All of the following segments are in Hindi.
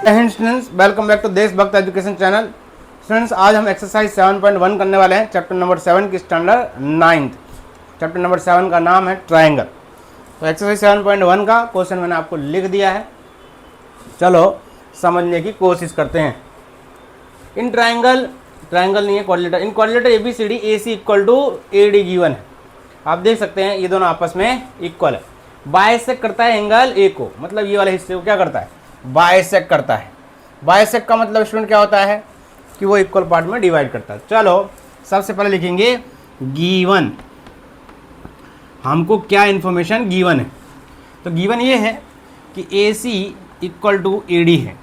स्टूडेंट्स, वेलकम बैक टू देशभक्त एजुकेशन चैनल। स्टूडेंट्स, आज हम एक्सरसाइज 7.1 करने वाले हैं, चैप्टर नंबर 7 की स्टैंडर्ड 9th। चैप्टर नंबर 7 का नाम है ट्रायंगल। तो एक्सरसाइज 7.1 का क्वेश्चन मैंने आपको लिख दिया है, चलो समझने की कोशिश करते हैं। इन ट्रायंगल नहीं है, quadrilateral, in quadrilateral ABCD AC equal to AD given है। आप देख सकते हैं ये दोनों आपस में इक्वल है। बाइसेक्ट करता है एंगल A को, मतलब ये वाले हिस्से को क्या करता है, बाइसेक्ट करता है। बाइसेक्ट का मतलब स्टूडेंट क्या होता है कि वो इक्वल पार्ट में डिवाइड करता है। चलो सबसे पहले लिखेंगे गिवन, हमको क्या इन्फॉर्मेशन गिवन है। तो गिवन ये है कि AC इक्वल टू AD है,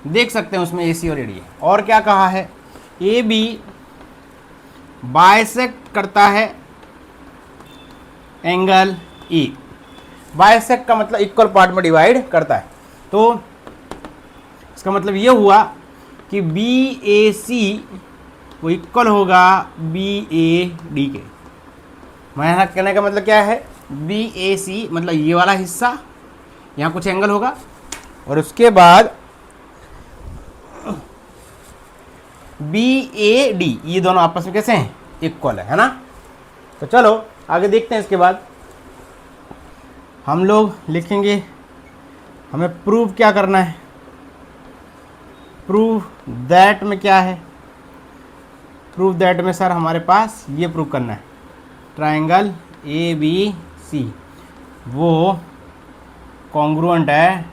देख सकते हैं उसमें AC और AD है। और क्या कहा है, AB बाइसेक्ट करता है एंगल E। बाइसेक्ट का मतलब इक्वल पार्ट में डिवाइड करता है। तो इसका मतलब ये हुआ कि BAC वो इक्वल होगा BAD के। मेरा कहने का मतलब क्या है, BAC मतलब ये वाला हिस्सा, यहाँ कुछ एंगल होगा और उसके बाद BAD, ये दोनों आपस में कैसे हैं, इक्वल है ना। तो चलो आगे देखते हैं। इसके बाद हम लोग लिखेंगे, हमें प्रूव क्या करना है। प्रूव दैट में क्या है, प्रूव दैट में सर हमारे पास ये प्रूव करना है, ट्रायंगल ABC वो कॉन्ग्रुएंट है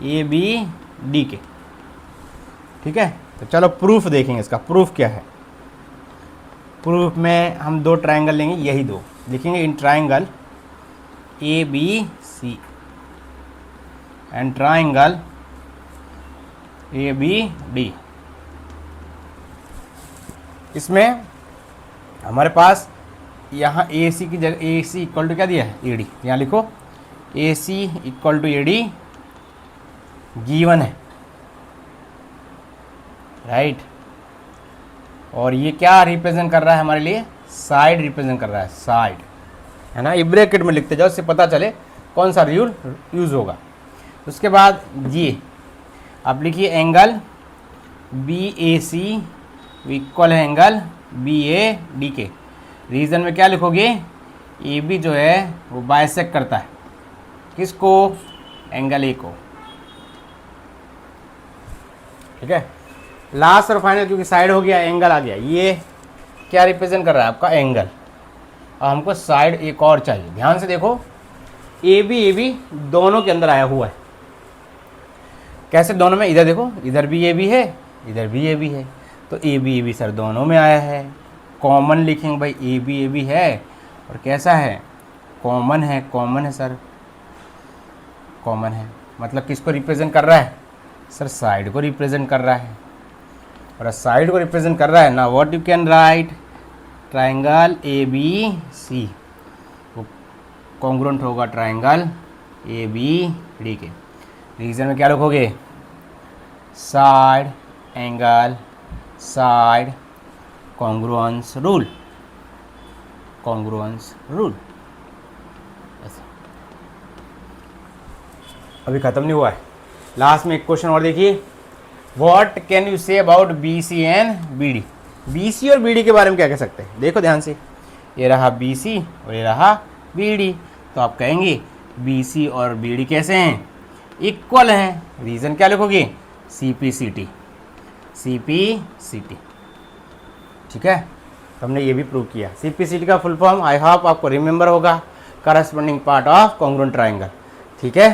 ABD के। ठीक है, तो चलो प्रूफ देखेंगे। इसका प्रूफ क्या है। प्रूफ में हम दो ट्रायंगल लेंगे, यही दो लिखेंगे, in triangle ABC and triangle ABD। इसमें हमारे पास यहाँ AC की जगह AC इक्वल टू क्या दिया है, AD। यहाँ लिखो AC equal to AD given है, राइट। और ये क्या रिप्रेजेंट कर रहा है हमारे लिए, साइड रिप्रेजेंट कर रहा है, साइड है ना। ये ब्रैकेट में लिखते जाओ, इससे पता चले कौन सा रूल यूज होगा। उसके बाद ये आप लिखिए एंगल BAC इक्वल है एंगल BAD के। रीजन में क्या लिखोगे, AB जो है वो बाइसेक्ट करता है किसको, एंगल A को। ठीक है, लास्ट और फाइनल, क्योंकि साइड हो गया एंगल आ गया, ये क्या रिप्रेजेंट कर रहा है आपका, एंगल। और हमको साइड एक और चाहिए। ध्यान से देखो, AB दोनों के अंदर आया हुआ है। कैसे दोनों में, इधर देखो, इधर भी AB है, इधर भी AB है, तो AB सर दोनों में आया है। कॉमन लिखेंगे भाई, AB है और कैसा है, कॉमन है। कॉमन है सर, कॉमन है मतलब किसको रिप्रेजेंट कर रहा है सर, साइड को रिप्रेजेंट कर रहा है। और साइड को रिप्रेजेंट कर रहा है ना, what you can write, triangle ABC वो कॉन्ग्रुएंट होगा ट्रायंगल ABD के। रीजन में क्या लिखोगे, side angle side congruence rule, congruence rule. अभी खत्म नहीं हुआ है, लास्ट में एक क्वेश्चन और देखिए, what can you say about BC and BD। BC और BD के बारे में क्या कह सकते हैं, देखो ध्यान से, ये रहा BC और ये रहा BD। तो आप कहेंगे BC और BD कैसे हैं, इक्वल हैं। रीज़न क्या लिखोगे, CPCT, CPCT। ठीक है, तो हमने ये भी प्रूव किया। CPCT का फुल फॉर्म आई होप आपको रिमेंबर होगा, corresponding part of congruent triangle. ठीक है,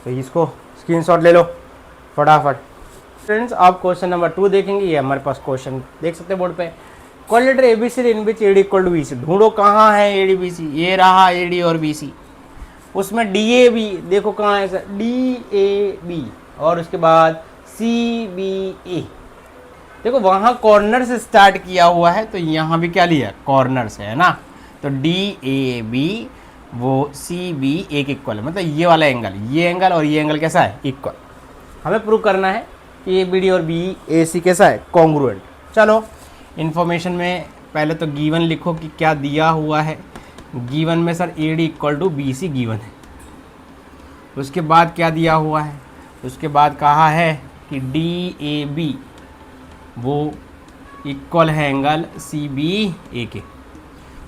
तो इसको स्क्रीनशॉट ले लो फटाफट। फ्रेंड्स, आप क्वेश्चन नंबर 2 देखेंगे, ये हमारे पास क्वेश्चन देख सकते हैं बोर्ड पे। Quadrilateral ABCD in which AD equal to BC, ढूंढो कहाँ है AD BC। ये रहा AD और BC, उसमें DAB देखो कहाँ है सर, DAB, और उसके बाद CBA देखो वहाँ कॉर्नर से स्टार्ट किया हुआ है, तो यहाँ भी क्या लिया, कॉर्नर से है ना। तो DAB वो CBA के इक्वल है, मतलब ये वाला एंगल, ये एंगल और ये एंगल कैसा है, इक्वल। हमें प्रूव करना है कि ABD और BAC कैसा है, कॉन्ग्रुएंट। चलो इन्फॉर्मेशन में पहले तो गिवन लिखो कि क्या दिया हुआ है। गिवन में sir AD equal to BC given है। उसके बाद क्या दिया हुआ है, उसके बाद कहा है कि डी ए बी वो इक्वल है एंगल सी बी ए के।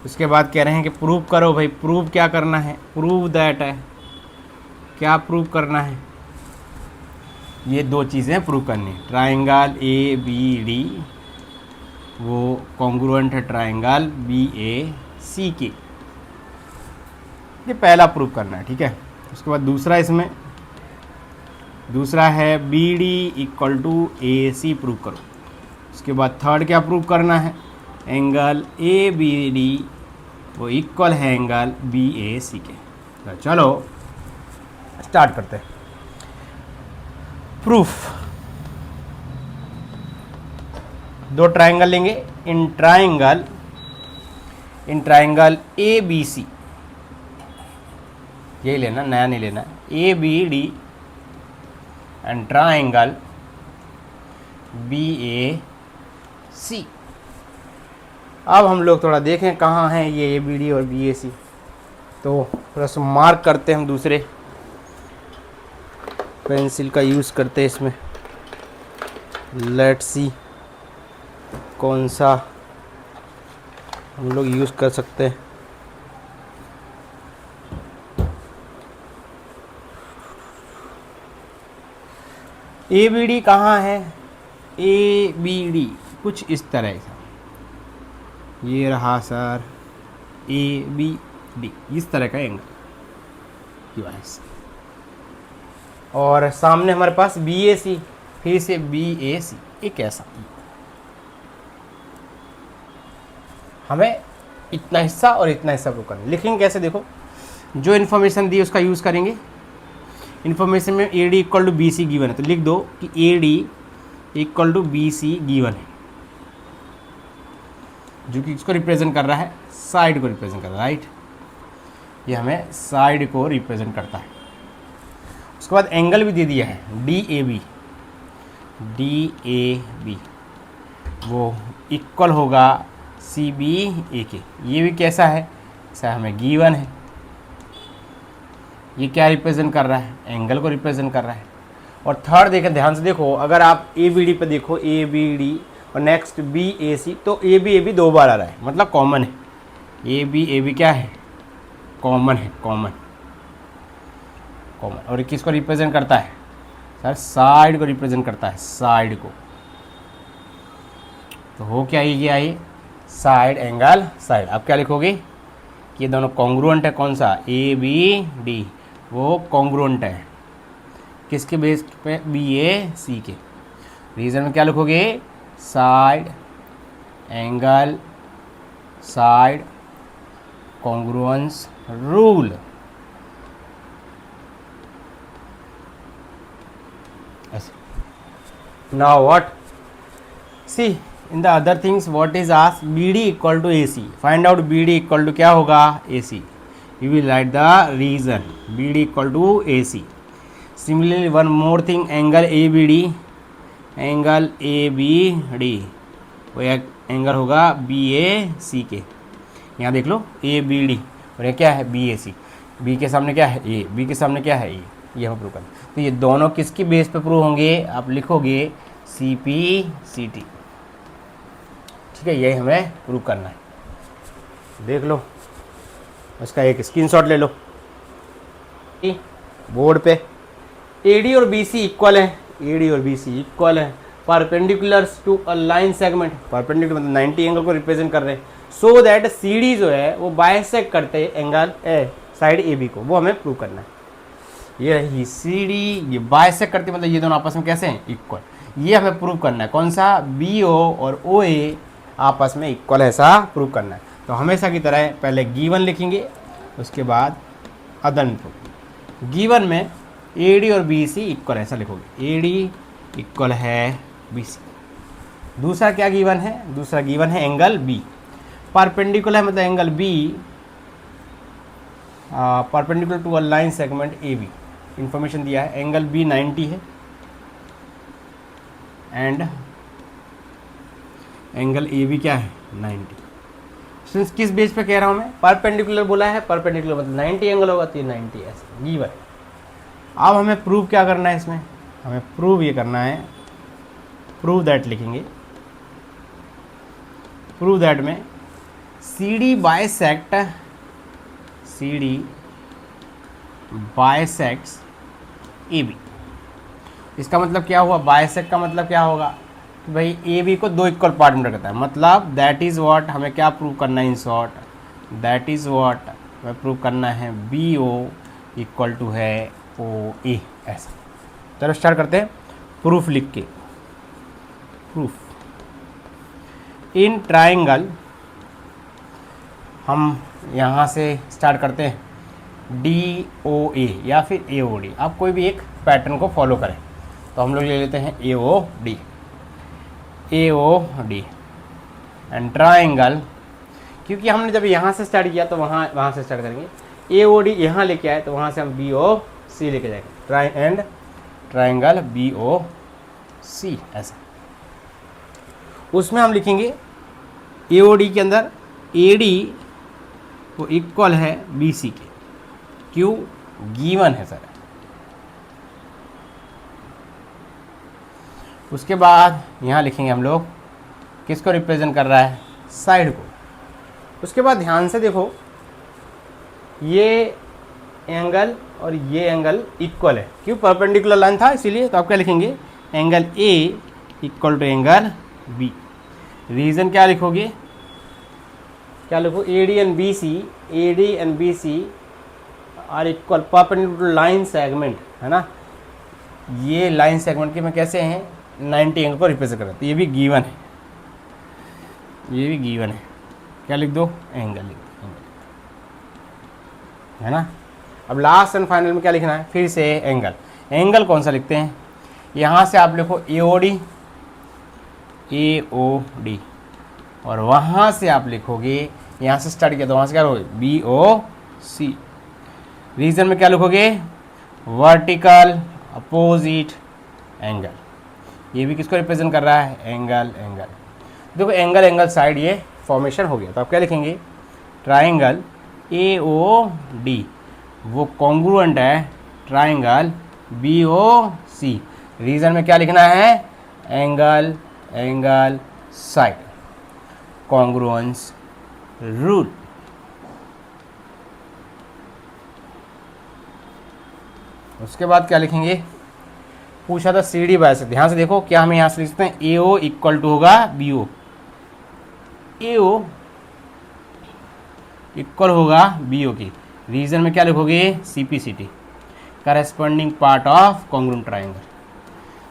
उसके बाद कह रहे हैं कि प्रूव करो भाई, प्रूव क्या करना है, प्रूव दैट है, क्या प्रूव करना है, ये दो चीज़ें प्रूव करनी है। ट्राइंगल ए बी डी वो कॉन्ग्रुएंट है ट्राइंगल बी ए सी के, ये पहला प्रूव करना है, ठीक है। उसके बाद दूसरा इसमें दूसरा है B D equal to A C prove करो। उसके बाद थर्ड क्या प्रूव करना है, एंगल ए बी डी वो इक्वल है एंगल बी ए सी के। तो चलो स्टार्ट करते हैं प्रूफ। दो ट्राइंगल लेंगे, इन ट्राइंगल ए बी सी, यही लेना, नया नहीं लेना, A B D and triangle B A C. अब हम लोग थोड़ा देखें कहाँ हैं ये ए बी डी और बी ए सी, तो थोड़ा सा मार्क करते हैं हम, दूसरे पेंसिल का यूज़ करते हैं इसमें। लेट्स सी कौन सा हम लोग यूज़ कर सकते हैं। ए बी डी कहाँ है, ए बी डी कुछ इस तरह से, ये रहा सर ए बी डी, इस तरह का एंगल की वजह से। और सामने हमारे पास बी ए सी, फिर से बी ए सी, एक ऐसा, हमें इतना हिस्सा और इतना हिस्सा को करना। लिखेंगे कैसे, देखो जो इन्फॉर्मेशन दी उसका यूज़ करेंगे। इन्फॉर्मेशन में A D equal to B C given है, तो लिख दो कि A D equal to B C given है, जो कि इसको रिप्रेजेंट कर रहा है, साइड को रिप्रेजेंट कर रहा है, राइट। ये हमें साइड को रिप्रेजेंट करता है। उसके बाद एंगल भी दे दिया है डी ए बी वो इक्वल होगा सी बी ए के। ये भी कैसा है, ऐसा हमें गिवन है। ये क्या रिप्रेजेंट कर रहा है, एंगल को रिप्रेजेंट कर रहा है। और थर्ड देखें, ध्यान से देखो, अगर आप ए बी डी पे देखो, ए बी डी और नेक्स्ट बी ए सी, तो ए बी दो बार आ रहा है, मतलब कॉमन है। ए बी क्या है, कॉमन है, कॉमन। और किसको रिप्रेजेंट करता है सर, साइड को रिप्रेजेंट करता है, साइड को। तो हो क्या ये साइड एंगल साइड। अब क्या लिखोगे कि ये दोनों कॉन्ग्रुएंट है, कौन सा, ए बी डी वो कॉन्ग्रुएंट है किसके बेस पे, बी ए सी के। रीजन में क्या लिखोगे, side angle side congruence rule. Now what? See in the other things what is asked, BD equal to AC. Find out BD equal to क्या होगा, AC. You will write the reason. BD equal to AC. Similarly one more thing, angle ABD, angle ABD वो एक एंगल होगा BAC के। यहाँ देख लो ABD और ये क्या है BAC। B के सामने क्या है A, B के सामने क्या है A, ये हम प्रूव करें। तो ये दोनों किसकी बेस पे प्रूव होंगे, आप लिखोगे CPCT, ठीक है। यही हमें प्रूव करना है। देख लो, इसका एक स्क्रीनशॉट ले लो बोर्ड पे। AD और BC इक्वल है, AD और BC इक्वल है, perpendiculars to a line segment. Perpendicular मतलब 90 एंगल को रिप्रेजेंट कर रहे हैं, सो दैट CD जो है वो बाइसेक्ट करते हैं एंगल साइड AB को, वो हमें प्रूव करना है। ये रही CD, ये बाइसेक्ट करते मतलब ये दोनों आपस में कैसे हैं, इक्वल। ये हमें प्रूव करना है, कौन सा, BO और OA आपस में इक्वल है, ऐसा प्रूव करना है। तो हमेशा की तरह पहले गिवन लिखेंगे, उसके बाद अदर प्रूफ। गिवन में AD और BC इक्वल है, ऐसा लिखोगे, AD इक्वल है BC। दूसरा क्या गिवन है, दूसरा गिवन है एंगल B, परपेंडिकुलर है मतलब angle B perpendicular to a line segment AB। Information दिया है, एंगल B 90 है एंड एंगल AB क्या है, 90। सिंस किस बेस पे कह रहा हूँ मैं, परपेंडिकुलर बोला है, परपेंडिकुलर मतलब 90 एंगल होगा, तो ये 90 ऐसे गिवन। अब हमें प्रूव क्या करना है इसमें, हमें प्रूव ये करना है, प्रूव दैट लिखेंगे, प्रूव दैट में C D bisects A B. इसका मतलब क्या हुआ, बाइसेक्ट का मतलब क्या होगा कि भाई ए बी को दो इक्वल पार्ट में रखता है, मतलब दैट इज़ व्हाट हमें क्या प्रूव करना है, in short that is what हमें प्रूव करना है बी ओ इक्वल टू है ओ ए, ऐसा। चलो स्टार्ट करते हैं प्रूफ लिख के। प्रूफ इन ट्राइंगल, हम यहाँ से स्टार्ट करते हैं डी ओ ए या फिर ए ओ डी, आप कोई भी एक पैटर्न को फॉलो करें। तो हम लोग ले लेते हैं A O D and triangle, क्योंकि हमने जब यहाँ से स्टार्ट किया तो वहाँ से स्टार्ट करेंगे, ए ओ डी यहाँ लेके आए तो वहाँ से हम बी ओ सी लेके जाएंगे, ट्राइंगल बी ओ सी, ऐसा। उसमें हम लिखेंगे ए ओ डी के अंदर ए डी वो इक्वल है बी सी के, क्यों, गिवन है सर। उसके बाद यहाँ लिखेंगे हम लोग किसको रिप्रेजेंट कर रहा है, साइड को। उसके बाद ध्यान से देखो, ये एंगल और ये एंगल इक्वल है, क्यों, परपेंडिकुलर लाइन था इसीलिए। तो आप क्या लिखेंगे, angle A equal to angle B. Reason क्या लिखोगे, क्या लिखो, A D and B C are equal perpendicular line segment, है ना। ये लाइन सेगमेंट के में कैसे हैं, 90 एंगल को रिप्रेजेंट कर रहे हैं। तो ये भी गिवन है, ये भी गिवन है, क्या लिख दो, एंगल लिख दो, है ना। अब लास्ट एंड फाइनल में क्या लिखना है, फिर से एंगल कौन सा लिखते हैं, यहाँ से आप लिखो ए ओ डी और वहाँ से आप लिखोगे, यहाँ से स्टार्ट किया तो वहाँ से क्या लिखोगे, बी ओ सी। रीजन में क्या लिखोगे, वर्टिकल अपोजिट एंगल, ये भी किसको रिप्रेजेंट कर रहा है, एंगल। देखो एंगल साइड ये फॉर्मेशन हो गया। तो आप क्या लिखेंगे, ट्राइंगल ए ओ डी वो कॉन्ग्रुएंट है ट्राइंगल बी ओ सी। रीजन में क्या लिखना है, एंगल साइड, कॉन्ग्रुएंस रूल। उसके बाद क्या लिखेंगे, पूछा था सी डी बाइसेक्ट, ध्यान से देखो क्या हमें यहाँ से लिखते हैं, ए ओ इक्वल टू होगा B O, A O equal होगा बी ओ की। रीजन में क्या लिखोगे, C P C T, corresponding part of congruent triangle.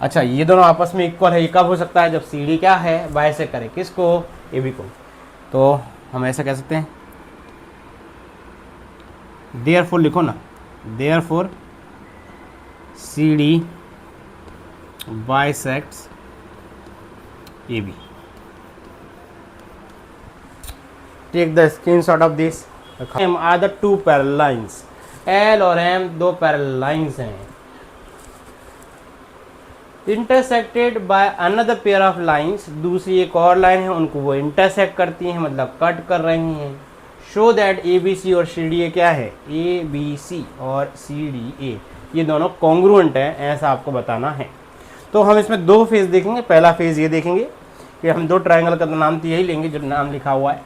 अच्छा, ये दोनों आपस में इक्वल है, ये कब हो सकता है, जब सी डी क्या है, बाइसेक्ट करे किसको, ए बी को। तो हम ऐसा कह सकते हैं, देयरफॉर लिखो ना, therefore C D bisects A B. Take the screenshot of this. M are the two parallel lines, L और M दो पैरेलल लाइंस हैं, intersected by another pair of lines, दूसरी एक और लाइन है उनको वो इंटरसेक्ट करती हैं, मतलब कट कर रही हैं। Show that A B C और सी डी ए क्या है, ए बी सी और सी डी ए ये दोनों कॉन्ग्रुएंट है, ऐसा आपको बताना है। तो हम इसमें दो फेज देखेंगे। पहला फेज ये देखेंगे कि हम दो ट्रायंगल का नाम तो यही लेंगे जो नाम लिखा हुआ है।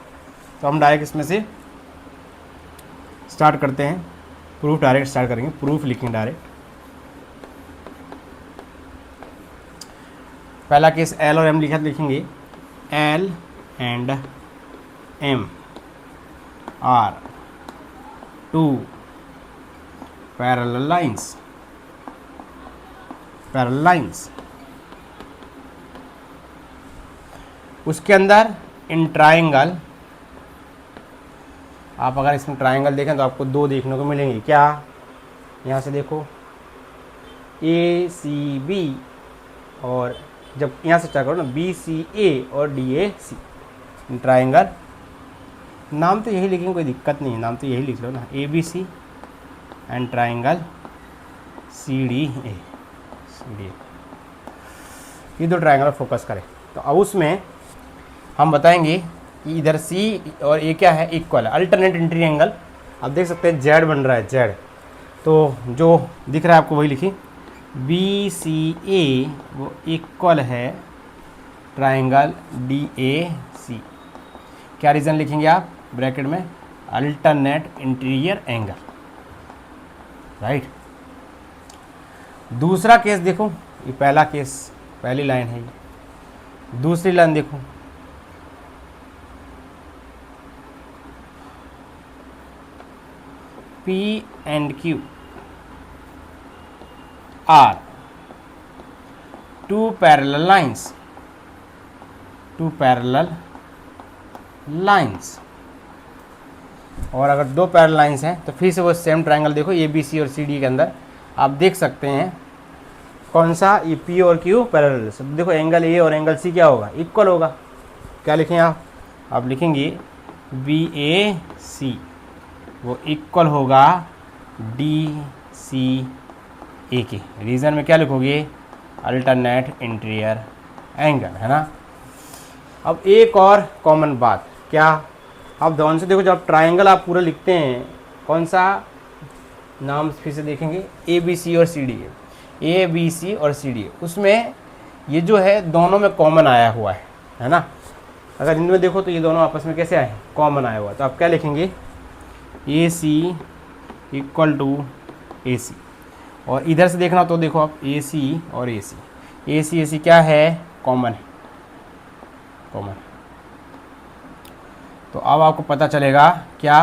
तो हम डायरेक्ट इसमें से स्टार्ट करते हैं, प्रूफ डायरेक्ट स्टार्ट करेंगे, प्रूफ लिखेंगे डायरेक्ट। पहला केस एल और एम लिखेंगे, L and M are two parallel lines, उसके अंदर इन ट्राइंगल, आप अगर इसमें ट्राइंगल देखें तो आपको दो देखने को मिलेंगे। क्या, यहाँ से देखो ए सी बी, और जब यहाँ से स्टार्ट करो ना बी सी ए और D A C, in triangle. नाम तो यही लिखेंगे, कोई दिक्कत नहीं है, नाम तो यही लिख लो ना, A B C and triangle C D A. ये दो ट्राइंगल फोकस करें। तो अब उसमें हम बताएंगे कि इधर सी और ए क्या है, इक्वल है, अल्टरनेट इंट्री एंगल। आप देख सकते हैं जेड बन रहा है, जेड। तो जो दिख रहा है आपको वही लिखिए, बी सी ए वो इक्वल है ट्राइंगल डी ए सी। क्या रीज़न लिखेंगे आप ब्रैकेट में? Alternate interior angle, right. दूसरा केस देखो, ये पहला केस, पहली लाइन है ये। दूसरी लाइन देखो, P and Q are two parallel lines, और अगर दो पैरेलल लाइंस हैं तो फिर से वो सेम ट्रायंगल देखो ए बी सी और सी डी के अंदर आप देख सकते हैं कौन सा, ये पी और क्यू पैरेलल। सब देखो एंगल ए और एंगल सी क्या होगा? इक्वल होगा। क्या लिखें आप लिखेंगे बी ए सी वो इक्वल होगा डी सी ए के। रीज़न में क्या लिखोगे? अल्टरनेट इंटीरियर एंगल, है ना। अब एक और कॉमन बात, क्या? आप ध्यान से देखो, जब ट्रायंगल आप पूरा लिखते हैं, कौन सा नाम फिर से देखेंगे? ए बी सी और सी डी है, ए बी सी और सी डी, उसमें ये जो है दोनों में कॉमन आया हुआ है ना। अगर इनमें देखो तो ये दोनों आपस में कैसे आए? कॉमन आया हुआ। तो आप क्या लिखेंगे? ए सी इक्वल टू ए सी। और इधर से देखना तो देखो आप ए सी और ए सी क्या है? कॉमन है, कॉमन। तो अब आपको पता चलेगा क्या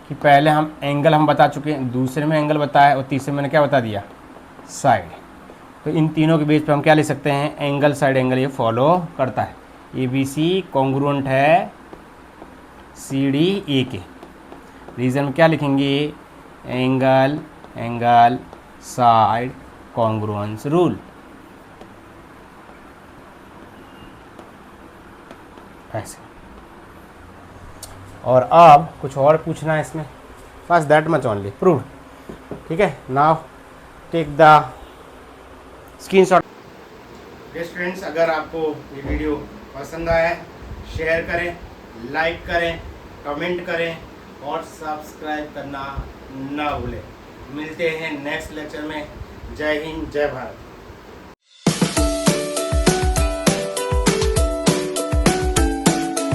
कि पहले हम बता चुके हैं, दूसरे में एंगल बताया और तीसरे में क्या बता दिया? साइड। तो इन तीनों के बीच पे हम क्या लिख सकते हैं? एंगल साइड एंगल ये फॉलो करता है। ए बी सी कॉन्ग्रुएंट है सी डी ए के। रीज़न में क्या लिखेंगे? Angle side congruence rule. ऐसे। और अब कुछ और पूछना है इसमें? बस दैट मच ओनली, प्रूव्ड। ठीक है, now take the screenshot. Friends, अगर आपको ये वीडियो पसंद आया है, शेयर करें, लाइक करें, कमेंट करें और सब्सक्राइब करना ना भूलें। मिलते हैं नेक्स्ट लेक्चर में। जय हिंद, जय भारत।